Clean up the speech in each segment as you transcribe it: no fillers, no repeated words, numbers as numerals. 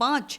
5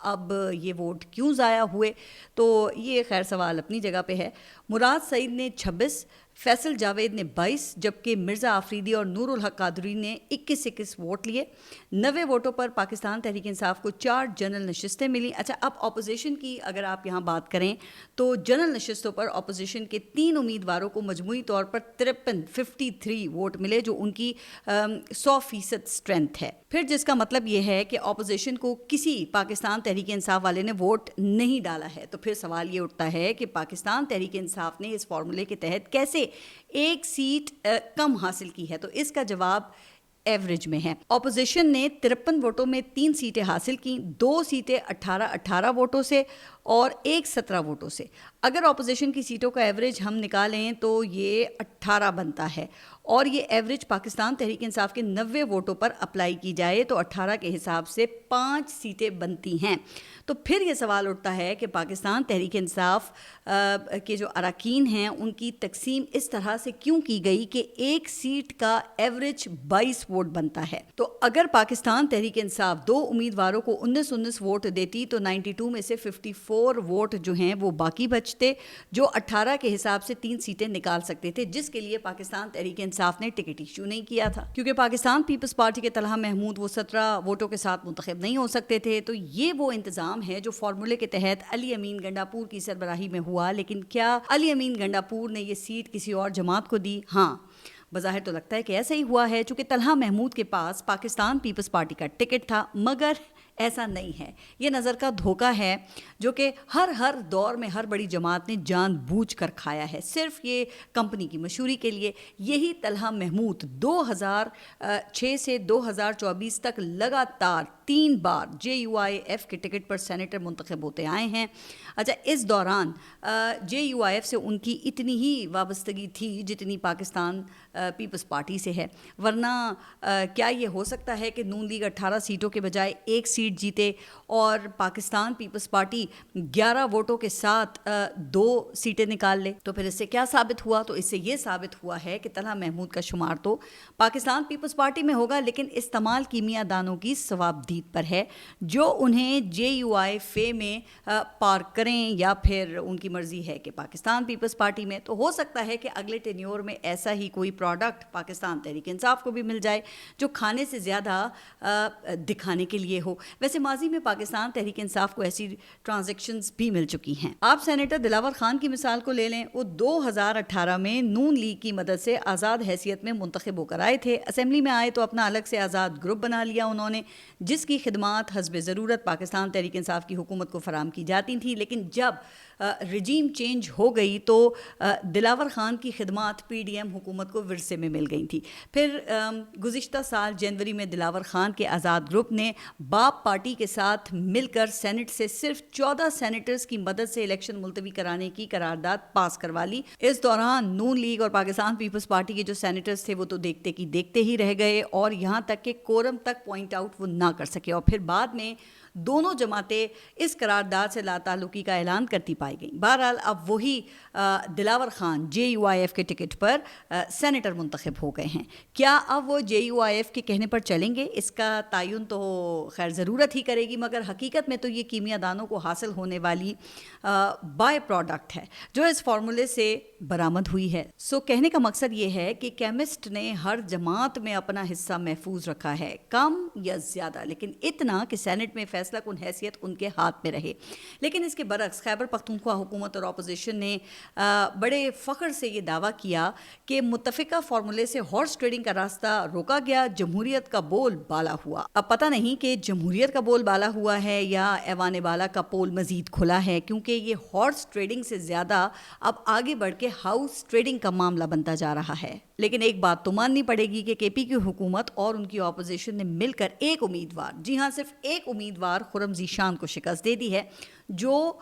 اب یہ ووٹ کیوں ضائع ہوئے؟ تو یہ خیر سوال اپنی جگہ پہ ہے۔ مراد سعید نے 26، فیصل جاوید نے 22، جبکہ مرزا آفریدی اور نور الحق قادری نے 21 ووٹ لیے۔ 90 ووٹوں پر پاکستان تحریک انصاف کو 4 جنرل نشستیں ملی۔ اچھا، اب اپوزیشن کی اگر آپ یہاں بات کریں تو جنرل نشستوں پر اپوزیشن کے 3 امیدواروں کو مجموعی طور پر 53 ووٹ ملے، جو ان کی 100% اسٹرینتھ ہے۔ پھر جس کا مطلب یہ ہے کہ اپوزیشن کو کسی پاکستان تحریک انصاف والے نے ووٹ نہیں ڈالا ہے۔ تو پھر سوال یہ اٹھتا ہے کہ پاکستان تحریک انصاف نے اس فارمولے کے تحت کیسے ایک سیٹ کم حاصل کی ہے؟ تو اس کا جواب ایوریج میں ہے۔ اپوزیشن نے 53 ووٹوں میں 3 سیٹیں حاصل کیں، 2 سیٹیں 18 ووٹوں سے اور 1 17 ووٹوں سے۔ اگر اپوزیشن کی سیٹوں کا ایوریج ہم نکالیں تو یہ 18 بنتا ہے، اور یہ ایوریج پاکستان تحریک انصاف کے 90 ووٹوں پر اپلائی کی جائے تو 18 کے حساب سے 5 سیٹیں بنتی ہیں۔ تو پھر یہ سوال اٹھتا ہے کہ پاکستان تحریک انصاف کے جو اراکین ہیں ان کی تقسیم اس طرح سے کیوں کی گئی کہ ایک سیٹ کا ایوریج 22 ووٹ بنتا ہے؟ تو اگر پاکستان تحریک انصاف 2 امیدواروں کو 19 ووٹ دیتی تو 92 میں سے 54 ووٹ جو ہیں وہ باقی بچتے، جو 18 کے حساب سے 3 سیٹیں نکال سکتے تھے، جس کے لیے پاکستان تحریک انصاف نے ٹکٹ ایشو نہیں کیا تھا، کیونکہ پاکستان پیپلز پارٹی کے طلحہ محمود وہ 17 ووٹوں کے ساتھ منتخب نہیں ہو سکتے تھے۔ تو یہ وہ انتظام ہے جو فارمولے کے تحت علی امین گنڈاپور کی سربراہی میں ہوا، لیکن کیا علی امین گنڈاپور نے یہ سیٹ کسی اور جماعت کو دی؟ ہاں، بظاہر تو لگتا ہے کہ ایسا ہی ہوا ہے، چونکہ طلحہ محمود کے پاس پاکستان پیپلز پارٹی کا ٹکٹ تھا، مگر ایسا نہیں ہے۔ یہ نظر کا دھوکہ ہے جو کہ ہر دور میں ہر بڑی جماعت نے جان بوجھ کر کھایا ہے، صرف یہ کمپنی کی مشہوری کے لیے۔ یہی طلحہ محمود 2006 سے 2024 تک لگاتار 3 بار JUIF کے ٹکٹ پر سینیٹر منتخب ہوتے آئے ہیں۔ اچھا، اس دوران JUIF سے ان کی اتنی ہی وابستگی تھی جتنی پاکستان پیپلز پارٹی سے ہے، ورنہ کیا یہ ہو سکتا ہے کہ نون لیگ 18 سیٹوں کے بجائے 1 سیٹ جیتے اور پاکستان پیپلز پارٹی 11 ووٹوں کے ساتھ 2 سیٹیں نکال لے؟ تو پھر اس سے کیا ثابت ہوا؟ تو اس سے یہ ثابت ہوا ہے کہ طلحہ محمود کا شمار تو پاکستان پیپلز پارٹی میں ہوگا، لیکن استعمال کیمیا دانوں کی ثوابدید پر ہے، جو انہیں JUIF میں پارک کریں یا پھر ان کی مرضی ہے کہ پاکستان پیپلز پارٹی میں۔ تو ہو سکتا ہے کہ اگلے ٹینیور میں ایسا ہی کوئی پروڈکٹ پاکستان تحریک انصاف کو بھی مل جائے جو کھانے سے زیادہ دکھانے کے لیے ہو۔ ویسے ماضی میں پاکستان تحریک انصاف کو ایسی ٹرانزیکشنز بھی مل چکی ہیں۔ آپ سینیٹر دلاور خان کی مثال کو لے لیں، وہ 2018 میں نون لیگ کی مدد سے آزاد حیثیت میں منتخب ہو کر آئے تھے۔ اسمبلی میں آئے تو اپنا الگ سے آزاد گروپ بنا لیا انہوں نے، جس کی خدمات حسب ضرورت پاکستان تحریک انصاف کی حکومت کو فراہم کی جاتی تھیں، لیکن جب رجیم چینج ہو گئی تو دلاور خان کی خدمات PDM حکومت کو ورثے میں مل گئی تھی۔ پھر گزشتہ سال جنوری میں دلاور خان کے آزاد گروپ نے باپ پارٹی کے ساتھ مل کر سینٹ سے صرف 14 سینیٹرز کی مدد سے الیکشن ملتوی کرانے کی قرارداد پاس کروا لی۔ اس دوران نون لیگ اور پاکستان پیپلز پارٹی کے جو سینیٹرز تھے وہ تو دیکھتے کی دیکھتے ہی رہ گئے، اور یہاں تک کہ کورم تک پوائنٹ آؤٹ وہ نہ کر سکے، اور پھر بعد میں دونوں جماعتیں اس قرارداد سے لا تعلقی کا اعلان کرتی پائی گئیں۔ بہرحال اب وہی دلاور خان JUIF کے ٹکٹ پر سینیٹر منتخب ہو گئے ہیں۔ کیا اب وہ JUIF کے کہنے پر چلیں گے؟ اس کا تعین تو خیر ضرورت ہی کرے گی، مگر حقیقت میں تو یہ کیمیا دانوں کو حاصل ہونے والی بائی پروڈکٹ ہے جو اس فارمولے سے برآمد ہوئی ہے۔ سو کہنے کا مقصد یہ ہے کہ کیمسٹ نے ہر جماعت میں اپنا حصہ محفوظ رکھا ہے، کم یا زیادہ، لیکن اتنا کہ سینٹ میں فیصلہ کن حیثیت ان کے ہاتھ میں رہے۔ لیکن اس کے برعکس خیبر پختونخوا حکومت اور اپوزیشن نے بڑے فخر سے یہ دعویٰ کیا کہ متفقہ فارمولے سے ہارس ٹریڈنگ کا راستہ روکا گیا، جمہوریت کا بول بالا ہوا۔ اب پتہ نہیں کہ جمہوریت کا بول بالا ہوا ہے یا ایوان بالا کا پول مزید کھلا ہے، کیونکہ یہ ہارس ٹریڈنگ سے زیادہ اب آگے بڑھ کے ہاؤس ٹریڈنگ کا معاملہ بنتا جا رہا ہے۔ لیکن ایک بات تو ماننی پڑے گی کہ KP کی حکومت اور ان کی اپوزیشن نے مل کر ایک امیدوار، جی ہاں صرف ایک امیدوار، خرم ذیشان کو شکست دے دی ہے، جو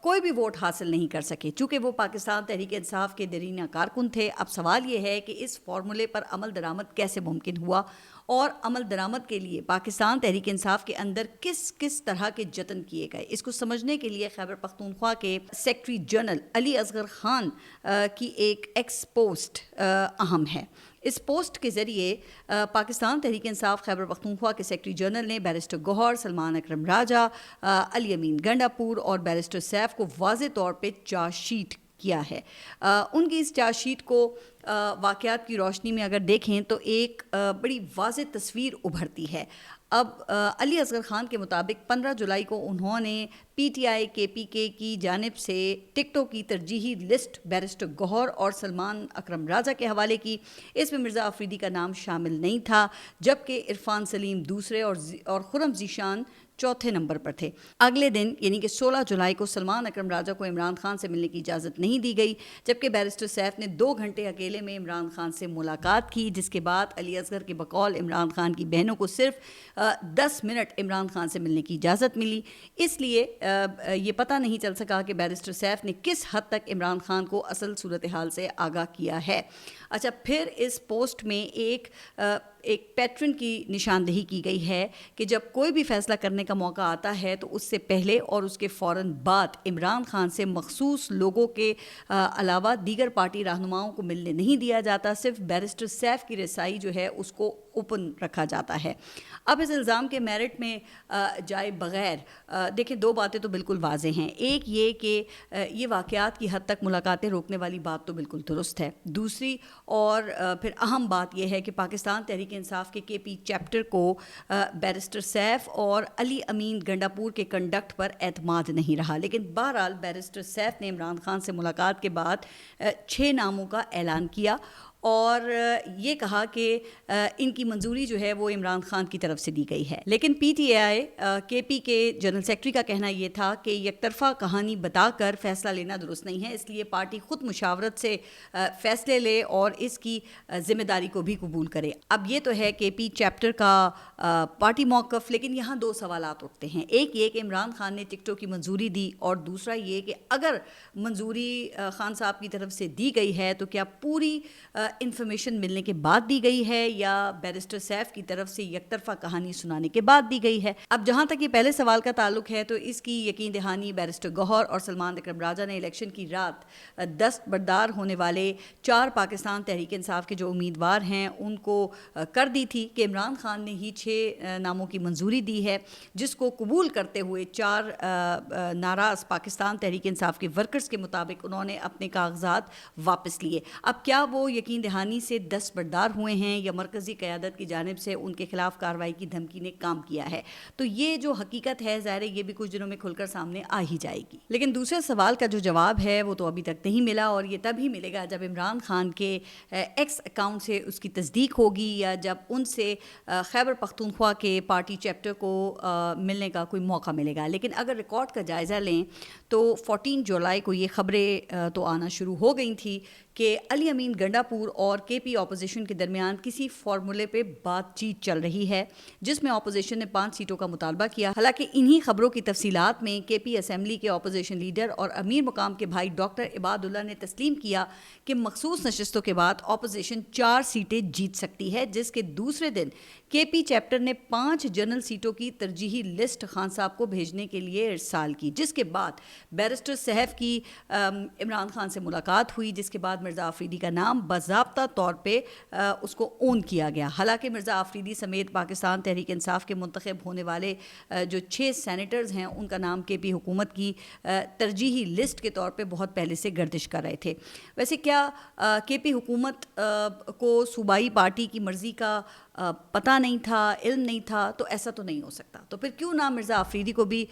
کوئی بھی ووٹ حاصل نہیں کر سکے، چونکہ وہ پاکستان تحریک انصاف کے دیرینہ کارکن تھے۔ اب سوال یہ ہے کہ اس فارمولے پر عمل درآمد کیسے ممکن ہوا اور عمل درآمد کے لیے پاکستان تحریک انصاف کے اندر کس کس طرح کے جتن کیے گئے، اس کو سمجھنے کے لیے خیبر پختونخوا کے سیکرٹری جنرل علی اصغر خان کی ایک ایکس پوسٹ اہم ہے۔ اس پوسٹ کے ذریعے پاکستان تحریک انصاف خیبر پختونخوا کے سیکرٹری جنرل نے بیرسٹر گوہر، سلمان اکرم راجہ، علی امین گنڈاپور اور بیرسٹر سیف کو واضح طور پہ چارج شیٹ کیا ہے۔ ان کی اس چارج شیٹ کو واقعات کی روشنی میں اگر دیکھیں تو ایک بڑی واضح تصویر ابھرتی ہے۔ اب علی اصغر خان کے مطابق 15 جولائی کو انہوں نے پی ٹی آئی کے پی کے کی جانب سے ٹکٹوں کی ترجیحی لسٹ بیرسٹر گوہر اور سلمان اکرم راجہ کے حوالے کی۔ اس میں مرزا آفریدی کا نام شامل نہیں تھا، جبکہ عرفان سلیم دوسرے اور خرم ذیشان چوتھے نمبر پر تھے۔ اگلے دن یعنی کہ 16 جولائی کو سلمان اکرم راجہ کو عمران خان سے ملنے کی اجازت نہیں دی گئی، جبکہ بیرسٹر سیف نے 2 گھنٹے اکیلے میں عمران خان سے ملاقات کی، جس کے بعد علی اصغر کے بقول عمران خان کی بہنوں کو صرف 10 منٹ عمران خان سے ملنے کی اجازت ملی۔ اس لیے یہ پتہ نہیں چل سکا کہ بیرسٹر سیف نے کس حد تک عمران خان کو اصل صورتحال سے آگاہ کیا ہے۔ اچھا، پھر اس پوسٹ میں ایک پیٹرن کی نشاندہی کی گئی ہے کہ جب کوئی بھی فیصلہ کرنے کا موقع آتا ہے تو اس سے پہلے اور اس کے فوراً بعد عمران خان سے مخصوص لوگوں کے علاوہ دیگر پارٹی رہنماؤں کو ملنے نہیں دیا جاتا، صرف بیرسٹر سیف کی رسائی جو ہے اس کو اوپن رکھا جاتا ہے۔ اب اس الزام کے میرٹ میں جائے بغیر دیکھیں 2 باتیں تو بالکل واضح ہیں۔ ایک یہ کہ یہ واقعات کی حد تک ملاقاتیں روکنے والی بات تو بالکل درست ہے۔ دوسری اور پھر اہم بات یہ ہے کہ پاکستان تحریک انصاف کے پی چیپٹر کو بیرسٹر سیف اور علی امین گنڈاپور کے کنڈکٹ پر اعتماد نہیں رہا، لیکن بہرحال بیرسٹر سیف نے عمران خان سے ملاقات کے بعد 6 ناموں کا اعلان کیا اور یہ کہا کہ ان کی منظوری جو ہے وہ عمران خان کی طرف سے دی گئی ہے۔ لیکن پی ٹی آئی کے پی کے جنرل سیکرٹری کا کہنا یہ تھا کہ یک طرفہ کہانی بتا کر فیصلہ لینا درست نہیں ہے، اس لیے پارٹی خود مشاورت سے فیصلے لے اور اس کی ذمہ داری کو بھی قبول کرے۔ اب یہ تو ہے کہ پی چیپٹر کا پارٹی موقف، لیکن یہاں 2 سوالات اٹھتے ہیں۔ ایک یہ کہ عمران خان نے ٹکٹوں کی منظوری دی، اور دوسرا یہ کہ اگر منظوری خان صاحب کی طرف سے دی گئی ہے تو کیا پوری انفارمیشن ملنے کے بعد دی گئی ہے یا بیرسٹر سیف کی طرف سے یک طرفہ کہانی سنانے کے بعد دی گئی ہے۔ اب جہاں تک یہ پہلے سوال کا تعلق ہے تو اس کی یقین دہانی بیرسٹر گوہر اور سلمان اکرم راجہ نے الیکشن کی رات دستبردار ہونے والے 4 پاکستان تحریک انصاف کے جو امیدوار ہیں ان کو کر دی تھی کہ عمران خان نے ہی 6 ناموں کی منظوری دی ہے، جس کو قبول کرتے ہوئے 4 ناراض پاکستان تحریک انصاف کے ورکرز کے مطابق انہوں نے اپنے کاغذات واپس لیے۔ اب کیا وہ یقین دہانی سے دستبردار ہوئے ہیں یا مرکزی قیادت کی جانب سے ان کے خلاف کارروائی کی دھمکی نے کام کیا ہے؟ تو یہ جو حقیقت ہے ظاہر ہے یہ بھی کچھ دنوں میں کھل کر سامنے آ ہی جائے گی، لیکن دوسرے سوال کا جو جواب ہے وہ تو ابھی تک نہیں ملا، اور یہ تب ہی ملے گا جب عمران خان کے ایکس اکاؤنٹ سے اس کی تصدیق ہوگی یا جب ان سے خیبر پختونخوا کے پارٹی چیپٹر کو ملنے کا کوئی موقع ملے گا۔ لیکن اگر ریکارڈ کا جائزہ لیں تو 14 جولائی کو یہ خبریں تو آنا شروع ہو گئی تھی کہ علی امین گنڈاپور اور کے پی اپوزیشن کے درمیان کسی فارمولے پہ بات چیت چل رہی ہے، جس میں اپوزیشن نے 5 سیٹوں کا مطالبہ کیا۔ حالانکہ انہی خبروں کی تفصیلات میں کے پی اسمبلی کے اپوزیشن لیڈر اور امیر مقام کے بھائی ڈاکٹر عباد اللہ نے تسلیم کیا کہ مخصوص نشستوں کے بعد اپوزیشن 4 سیٹیں جیت سکتی ہے، جس کے دوسرے دن کے پی چیپٹر نے 5 جنرل سیٹوں کی ترجیحی لسٹ خان صاحب کو بھیجنے کے لیے ارسال کی، جس کے بعد بیرسٹر سیف کی عمران خان سے ملاقات ہوئی، جس کے بعد مرزا آفریدی کا نام باضابطہ طور پہ اس کو اون کیا گیا۔ حالانکہ مرزا آفریدی سمیت پاکستان تحریک انصاف کے منتخب ہونے والے جو 6 سینیٹرز ہیں ان کا نام کے پی حکومت کی ترجیحی لسٹ کے طور پہ بہت پہلے سے گردش کر رہے تھے۔ ویسے کیا کے پی حکومت کو صوبائی پارٹی کی مرضی کا پتہ نہیں تھا، علم نہیں تھا؟ تو ایسا تو نہیں ہو سکتا۔ تو پھر کیوں نہ مرزا آفریدی کو بھی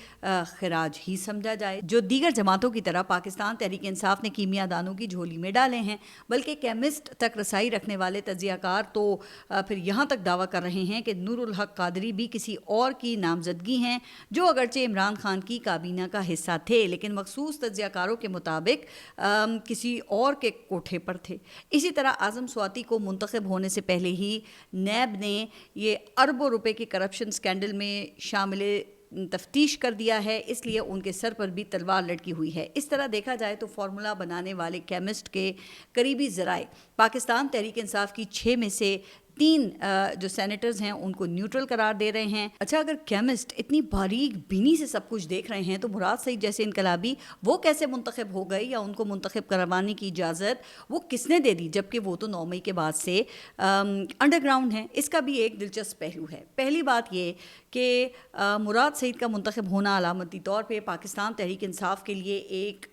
خراج ہی سمجھا جائے، جو دیگر جماعتوں کی طرح پاکستان تحریک انصاف نے کیمیا دانوں کی جھولی میں ڈالے ہیں، بلکہ کیمسٹ تک رسائی رکھنے والے تجزیہ کار تو پھر یہاں تک دعویٰ کر رہے ہیں کہ نور الحق قادری بھی کسی اور کی نامزدگی ہیں، جو اگرچہ عمران خان کی کابینہ کا حصہ تھے لیکن مخصوص تجزیہ کاروں کے مطابق کسی اور کے کوٹھے پر تھے۔ اسی طرح اعظم سواتی کو منتخب ہونے سے پہلے ہی نیب نے یہ اربوں روپے کے کرپشن سکینڈل میں شامل تفتیش کر دیا ہے، اس لیے ان کے سر پر بھی تلوار لٹکی ہوئی ہے۔ اس طرح دیکھا جائے تو فارمولا بنانے والے کیمسٹ کے قریبی ذرائع پاکستان تحریک انصاف کی 6 میں سے 3 جو سینیٹرز ہیں ان کو نیوٹرل قرار دے رہے ہیں. اچھا, اگر کیمسٹ اتنی باریک بینی سے سب کچھ دیکھ رہے ہیں تو مراد سعید جیسے انقلابی وہ کیسے منتخب ہو گئے, یا ان کو منتخب کروانے کی اجازت وہ کس نے دے دی, جبکہ وہ تو 9 مئی کے بعد سے انڈر گراؤنڈ ہیں. اس کا بھی ایک دلچسپ پہلو ہے. پہلی بات یہ کہ مراد سعید کا منتخب ہونا علامتی طور پہ پاکستان تحریک انصاف کے لیے ایک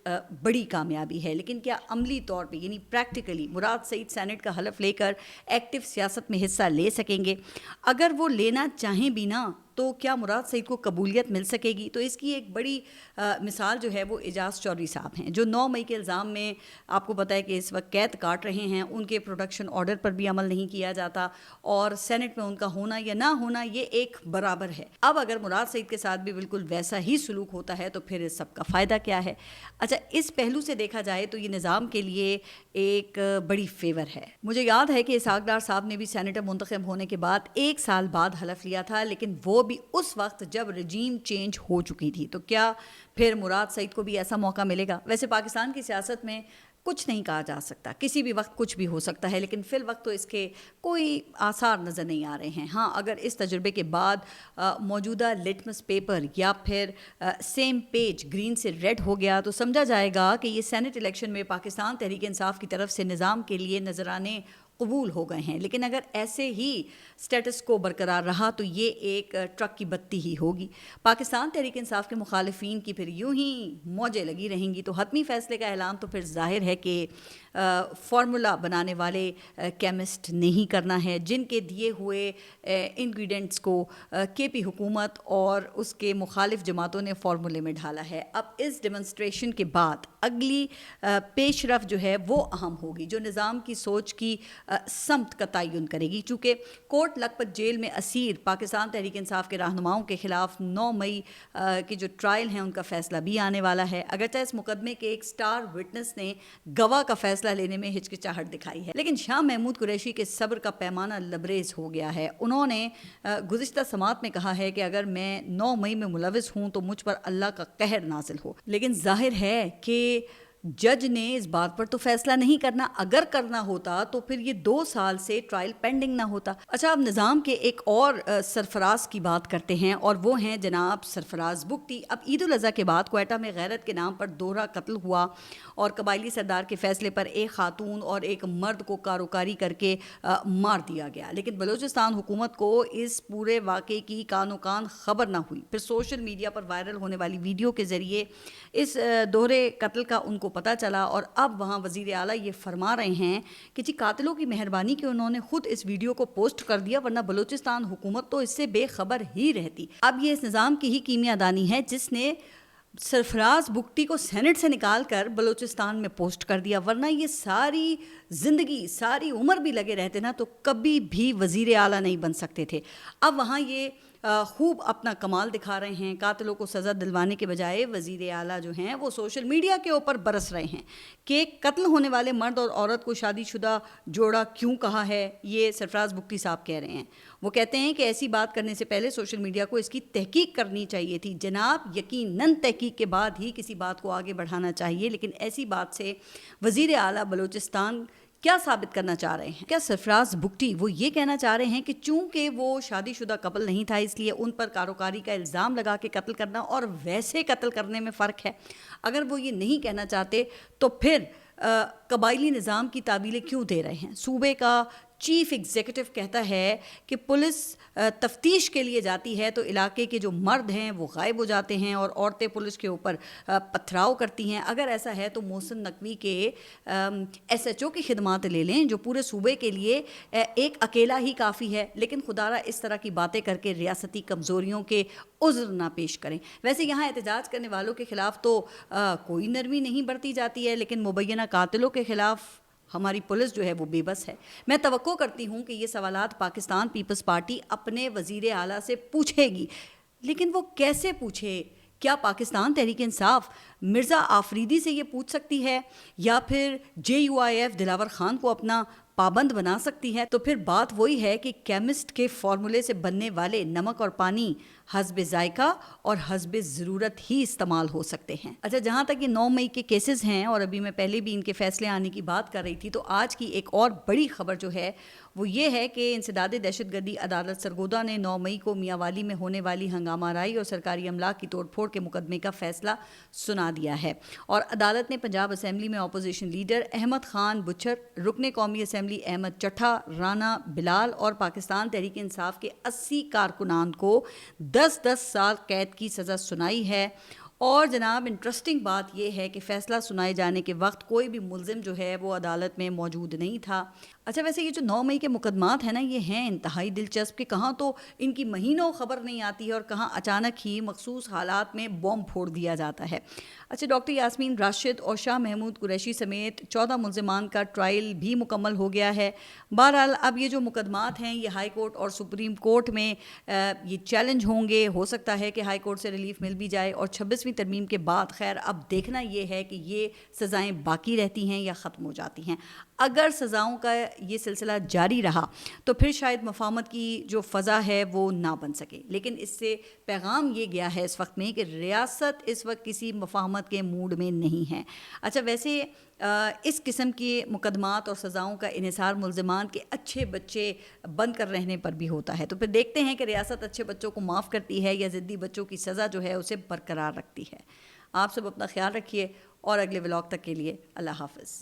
بڑی کامیابی ہے, لیکن کیا عملی طور پہ یعنی پریکٹیکلی مراد سعید سینٹ کا حلف لے کر ایکٹیو سیاست میں حصہ لے سکیں گے؟ اگر وہ لینا چاہیں بھی نا تو کیا مراد سعید کو قبولیت مل سکے گی؟ تو اس کی ایک بڑی مثال جو ہے وہ اعجاز چودھری صاحب ہیں, جو 9 مئی کے الزام میں آپ کو پتہ ہے کہ اس وقت قید کاٹ رہے ہیں. ان کے پروڈکشن آرڈر پر بھی عمل نہیں کیا جاتا اور سینٹ میں ان کا ہونا یا نہ ہونا یہ ایک برابر ہے. اب اگر مراد سعید کے ساتھ بھی بالکل ویسا ہی سلوک ہوتا ہے تو پھر اس سب کا فائدہ کیا ہے؟ اچھا, اس پہلو سے دیکھا جائے تو یہ نظام کے لیے ایک بڑی فیور ہے. مجھے یاد ہے کہ اسحاق ڈار صاحب نے بھی سینیٹر منتخب ہونے کے بعد 1 سال بعد حلف لیا تھا, لیکن وہ بھی اس وقت جب رجیم چینج ہو چکی تھی. تو کیا پھر مراد سعید کو بھی ایسا موقع ملے گا؟ ویسے پاکستان کی سیاست میں کچھ نہیں کہا جا سکتا, کسی بھی وقت کچھ بھی ہو سکتا ہے, لیکن فی الوقت تو اس کے کوئی آثار نظر نہیں آ رہے ہیں. ہاں, اگر اس تجربے کے بعد موجودہ لٹمس پیپر یا پھر سیم پیج گرین سے ریڈ ہو گیا تو سمجھا جائے گا کہ یہ سینٹ الیکشن میں پاکستان تحریک انصاف کی طرف سے نظام کے لیے نذرانے قبول ہو گئے ہیں. لیکن اگر ایسے ہی سٹیٹس کو برقرار رہا تو یہ ایک ٹرک کی بتی ہی ہوگی. پاکستان تحریک انصاف کے مخالفین کی پھر یوں ہی موجیں لگی رہیں گی. تو حتمی فیصلے کا اعلان تو پھر ظاہر ہے کہ فارمولا بنانے والے کیمسٹ نہیں کرنا ہے, جن کے دیے ہوئے انگریڈینٹس کو کے پی حکومت اور اس کے مخالف جماعتوں نے فارمولے میں ڈھالا ہے. اب اس ڈیمونسٹریشن کے بعد اگلی پیش رفت جو ہے وہ اہم ہوگی, جو نظام کی سوچ کی سمت کا تعین کرے گی. چونکہ کوٹ لکھپت جیل میں اسیر پاکستان تحریک انصاف کے رہنماؤں کے خلاف 9 مئی کی جو ٹرائل ہیں ان کا فیصلہ بھی آنے والا ہے. اگرچہ اس مقدمے کے ایک سٹار وٹنس نے گواہ کا فیصلہ لینے میں ہچکچاہٹ دکھائی ہے, لیکن شاہ محمود قریشی کے صبر کا پیمانہ لبریز ہو گیا ہے. انہوں نے گزشتہ سماعت میں کہا ہے کہ اگر میں 9 مئی میں ملوث ہوں تو مجھ پر اللہ کا قہر نازل ہو. لیکن ظاہر ہے کہ جج نے اس بات پر تو فیصلہ نہیں کرنا. اگر کرنا ہوتا تو پھر یہ 2 سال سے ٹرائل پینڈنگ نہ ہوتا. اچھا, اب نظام کے ایک اور سرفراز کی بات کرتے ہیں اور وہ ہیں جناب سرفراز بگٹی. اب عید الاضحیٰ کے بعد کوئٹہ میں غیرت کے نام پر دوہرا قتل ہوا اور قبائلی سردار کے فیصلے پر ایک خاتون اور ایک مرد کو کاروکاری کر کے مار دیا گیا. لیکن بلوچستان حکومت کو اس پورے واقعے کی کانوں کان خبر نہ ہوئی. پھر سوشل میڈیا پر وائرل ہونے والی ویڈیو کے ذریعے اس دوہرے قتل کا ان کو پتہ چلا اور اب وہاں وزیر اعلیٰ یہ فرما رہے ہیں کہ جی قاتلوں کی مہربانی کہ انہوں نے خود اس ویڈیو کو پوسٹ کر دیا, ورنہ بلوچستان حکومت تو اس سے بے خبر ہی رہتی. اب یہ اس نظام کی ہی کیمیا دانی ہے جس نے سرفراز بگٹی کو سینٹ سے نکال کر بلوچستان میں پوسٹ کر دیا, ورنہ یہ ساری زندگی ساری عمر بھی لگے رہتے نا تو کبھی بھی وزیر اعلیٰ نہیں بن سکتے تھے. اب وہاں یہ خوب اپنا کمال دکھا رہے ہیں. قاتلوں کو سزا دلوانے کے بجائے وزیر اعلیٰ جو ہیں وہ سوشل میڈیا کے اوپر برس رہے ہیں کہ قتل ہونے والے مرد اور عورت کو شادی شدہ جوڑا کیوں کہا ہے. یہ سرفراز بگٹی صاحب کہہ رہے ہیں. وہ کہتے ہیں کہ ایسی بات کرنے سے پہلے سوشل میڈیا کو اس کی تحقیق کرنی چاہیے تھی. جناب, یقیناً تحقیق کے بعد ہی کسی بات کو آگے بڑھانا چاہیے, لیکن ایسی بات سے وزیر اعلیٰ بلوچستان کیا ثابت کرنا چاہ رہے ہیں؟ کیا سرفراز بگٹی وہ یہ کہنا چاہ رہے ہیں کہ چونکہ وہ شادی شدہ کپل نہیں تھا اس لیے ان پر کاروکاری کا الزام لگا کے قتل کرنا اور ویسے قتل کرنے میں فرق ہے؟ اگر وہ یہ نہیں کہنا چاہتے تو پھر قبائلی نظام کی تعویلیں کیوں دے رہے ہیں؟ صوبے کا چیف ایگزیکٹو کہتا ہے کہ پولیس تفتیش کے لیے جاتی ہے تو علاقے کے جو مرد ہیں وہ غائب ہو جاتے ہیں اور عورتیں پولیس کے اوپر پتھراؤ کرتی ہیں. اگر ایسا ہے تو محسن نقوی کے ایس ایچ او کی خدمات لے لیں جو پورے صوبے کے لیے ایک اکیلا ہی کافی ہے. لیکن خدارا اس طرح کی باتیں کر کے ریاستی کمزوریوں کے عذر نہ پیش کریں. ویسے یہاں احتجاج کرنے والوں کے خلاف تو کوئی نرمی نہیں برتی جاتی ہے, لیکن مبینہ قاتلوں کے خلاف ہماری پولیس جو ہے وہ بے بس ہے. میں توقع کرتی ہوں کہ یہ سوالات پاکستان پیپلز پارٹی اپنے وزیر اعلیٰ سے پوچھے گی, لیکن وہ کیسے پوچھے؟ کیا پاکستان تحریک انصاف مرزا آفریدی سے یہ پوچھ سکتی ہے یا پھر JUIF دلاور خان کو اپنا پابند بنا سکتی ہے؟ تو پھر بات وہی ہے کہ کیمسٹ کے فارمولے سے بننے والے نمک اور پانی حسب ذائقہ اور حسب ضرورت ہی استعمال ہو سکتے ہیں۔ اچھا، جہاں تک یہ 9 مئی کے کیسز ہیں اور ابھی میں پہلے بھی ان کے فیصلے آنے کی بات کر رہی تھی، تو آج کی ایک اور بڑی خبر جو ہے وہ یہ ہے کہ انسداد دہشت گردی عدالت سرگودا نے 9 مئی کو میاں والی میں ہونے والی ہنگامہ آرائی اور سرکاری املاک کی توڑ پھوڑ کے مقدمے کا فیصلہ سنا دیا ہے، اور عدالت نے پنجاب اسمبلی میں اپوزیشن لیڈر احمد خان بچر، رکن قومی اسمبلی احمد چٹھا، رانا بلال اور پاکستان تحریک انصاف کے 80 کارکنان کو 10 سال قید کی سزا سنائی ہے۔ اور جناب انٹرسٹنگ بات یہ ہے کہ فیصلہ سنائے جانے کے وقت کوئی بھی ملزم جو ہے وہ عدالت میں موجود نہیں تھا۔ اچھا، ویسے یہ جو 9 مئی کے مقدمات ہیں نا، یہ ہیں انتہائی دلچسپ کہ کہاں تو ان کی مہینوں خبر نہیں آتی ہے اور کہاں اچانک ہی مخصوص حالات میں بوم پھوڑ دیا جاتا ہے۔ اچھا، ڈاکٹر یاسمین راشد اور شاہ محمود قریشی سمیت 14 ملزمان کا ٹرائل بھی مکمل ہو گیا ہے۔ بہرحال اب یہ جو مقدمات ہیں یہ ہائی کورٹ اور سپریم کورٹ میں یہ چیلنج ہوں گے، ہو سکتا ہے کہ ہائی کورٹ سے ریلیف مل بھی جائے، اور 26ویں ترمیم کے بعد خیر اب دیکھنا یہ ہے کہ یہ سزائیں باقی رہتی ہیں یا ختم ہو جاتی ہیں۔ اگر سزاؤں کا یہ سلسلہ جاری رہا تو پھر شاید مفاہمت کی جو فضا ہے وہ نہ بن سکے، لیکن اس سے پیغام یہ گیا ہے اس وقت میں کہ ریاست اس وقت کسی مفاہمت کے موڈ میں نہیں ہے۔ اچھا، ویسے اس قسم کے مقدمات اور سزاؤں کا انحصار ملزمان کے اچھے بچے بن کر رہنے پر بھی ہوتا ہے، تو پھر دیکھتے ہیں کہ ریاست اچھے بچوں کو معاف کرتی ہے یا ضدی بچوں کی سزا جو ہے اسے برقرار رکھتی ہے۔ آپ سب اپنا خیال رکھیے اور اگلے ولاگ تک کے لیے اللہ حافظ۔